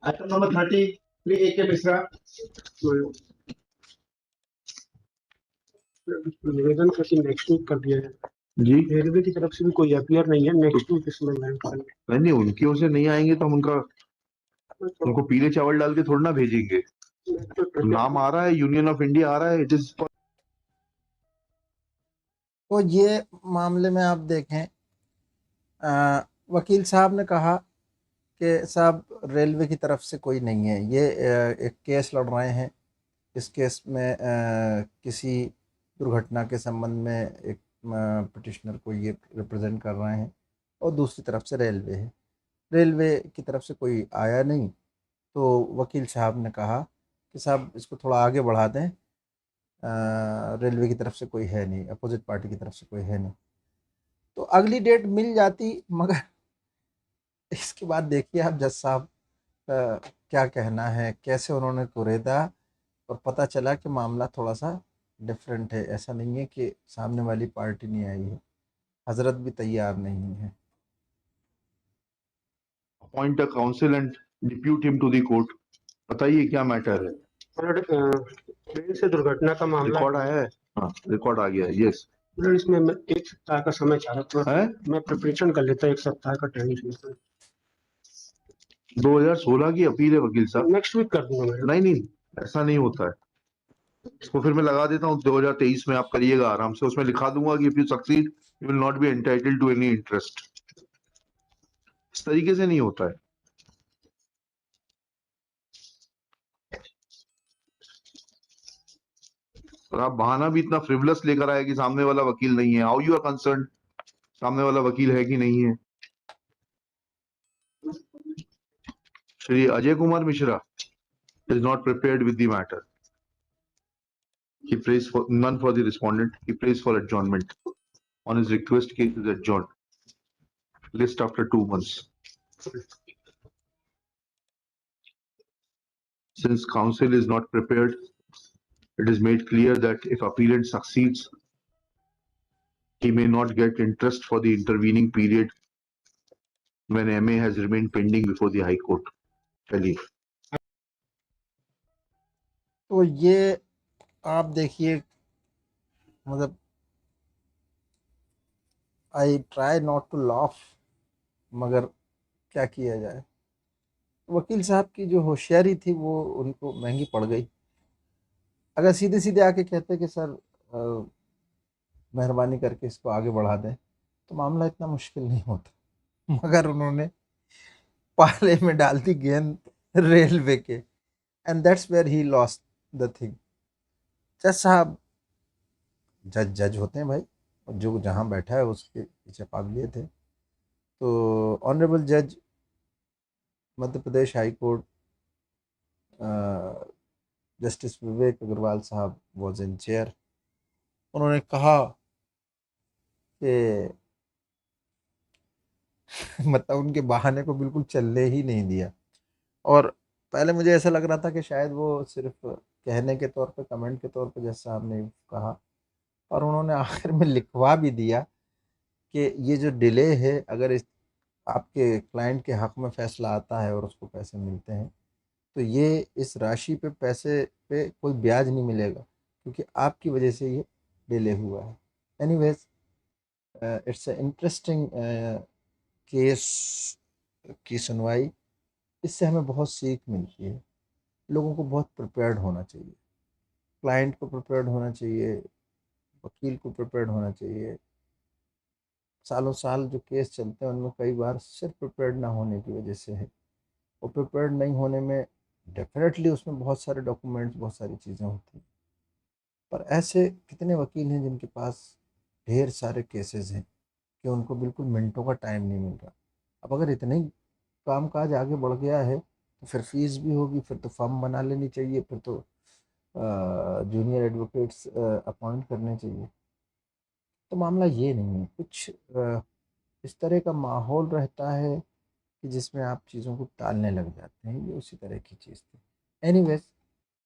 Item number 30 Shri ए के मिश्रा। निवेदन करके नेक्स्ट वीक कर दिया है जी। रेलवे की तरफ से भी कोई अपियर नहीं है, नेक्स्ट वीक इसमें लैंड करेंगे। नहीं, उनकी ओर से नहीं आएंगे तो हम उनको पीले चावल डाल के थोड़ा ना भेजेंगे। नाम आ रहा है, यूनियन ऑफ इंडिया आ रहा है, इट इज। तो ये मामले में आप देखें, वकील साहब ने कहा कि साहब रेलवे की तरफ से कोई नहीं है, ये एक केस लड़ रहे हैं। इस केस में किसी दुर्घटना के संबंध में एक पिटिशनर को ये रिप्रेजेंट कर रहे हैं, और दूसरी तरफ से रेलवे है। रेलवे की तरफ से कोई आया नहीं, तो वकील साहब ने कहा कि साहब इसको थोड़ा आगे बढ़ा दें, रेलवे की तरफ से कोई है नहीं, अपोजिट पार्टी की तरफ से कोई है नहीं। तो अगली डेट मिल जाती, मगर इसके बाद देखिए आप जज साहब क्या कहना है, कैसे उन्होंने कुरेदा, और पता चला कि मामला थोड़ा सा डिफरेंट है। ऐसा नहीं है कि सामने वाली पार्टी नहीं आई है, हजरत भी तैयार नहीं है। Appoint a counsel and depute him to the court. बताइए क्या मैटर है। ट्रेन से दुर्घटना का मामला रिकॉर्ड आया है? हाँ, रिकॉर्ड आ गया है। यस, इसमें मैं 1 सप्ताह का समय चाह रहा था। मैं प्रिपरेशन कर लेता 1 सप्ताह का टाइम। 2016 की अपील है वकील साहब। नेक्स्ट वीक कर दूंगा मैं। नहीं, ऐसा नहीं होता है। इसको फिर मैं लगा देता हूँ 2023 में, आप करिएगा आराम से। उसमें लिखा दूंगा कि if you succeed you will not be entitled to any interest. इस तरीके से नहीं होता है। और आप बहाना भी इतना फ्रिवलस लेकर आए कि सामने वाला वकील नहीं है। हाउ यू आर कंसर्न, सामने वाला वकील है कि नहीं है? Shri Ajay Kumar Mishra is not prepared with the matter. He prays for none for the respondent. He prays for adjournment. On his request, case is adjourned. List after 2 months. Since counsel is not prepared, it is made clear that if appellant succeeds, he may not get interest for the intervening period when MA has remained pending before the High Court. चलिए, तो ये आप देखिए, मतलब I try not to laugh, मगर क्या किया जाए। वकील साहब की जो होशियारी थी वो उनको महंगी पड़ गई। अगर सीधे सीधे आके कहते कि सर मेहरबानी करके इसको आगे बढ़ा दें, तो मामला इतना मुश्किल नहीं होता। मगर उन्होंने पाले में डाल दी गेंद रेलवे के, and that's where he lost the thing. जज साहब जज जज होते हैं भाई, और जो जहाँ बैठा है उसके पीछे पागलिए थे। तो ऑनरेबल जज Madhya Pradesh high court justice विवेक अग्रवाल साहब वॉज इन चेयर। उन्होंने कहा कि मतलब उनके बहाने को बिल्कुल चलने ही नहीं दिया। और पहले मुझे ऐसा लग रहा था कि शायद वो सिर्फ कहने के तौर पे, कमेंट के तौर पे जज साहब ने कहा, और उन्होंने आखिर में लिखवा भी दिया कि ये जो डिले है, अगर इस आपके क्लाइंट के हक में फैसला आता है और उसको पैसे मिलते हैं, तो ये इस राशि पे, पैसे पे कोई ब्याज नहीं मिलेगा, क्योंकि आपकी वजह से ये डिले हुआ है। Anyways, it's a interesting case की सुनवाई। इससे हमें बहुत सीख मिलती है। लोगों को बहुत प्रिपेयर्ड होना चाहिए, क्लाइंट को प्रिपेयर्ड होना चाहिए, वकील को प्रिपेयर्ड होना चाहिए। सालों साल जो केस चलते हैं उनमें कई बार सिर्फ प्रिपेयर्ड ना होने की वजह से है। और प्रिपेयर्ड नहीं होने में डेफिनेटली उसमें बहुत सारे डॉक्यूमेंट्स, बहुत सारी चीज़ें होती हैं। पर ऐसे कितने वकील हैं जिनके पास ढेर सारे केसेस हैं कि उनको बिल्कुल मिनटों का टाइम नहीं मिल रहा। अब अगर इतने ही काम काज आगे बढ़ गया है, तो फिर फीस भी होगी, फिर तो फर्म बना लेनी चाहिए, फिर तो जूनियर एडवोकेट्स अपॉइंट करने चाहिए। तो मामला ये नहीं है, कुछ इस तरह का माहौल रहता है कि जिसमें आप चीज़ों को टालने लग जाते हैं। ये उसी तरह की चीज़ थी। एनीवेज,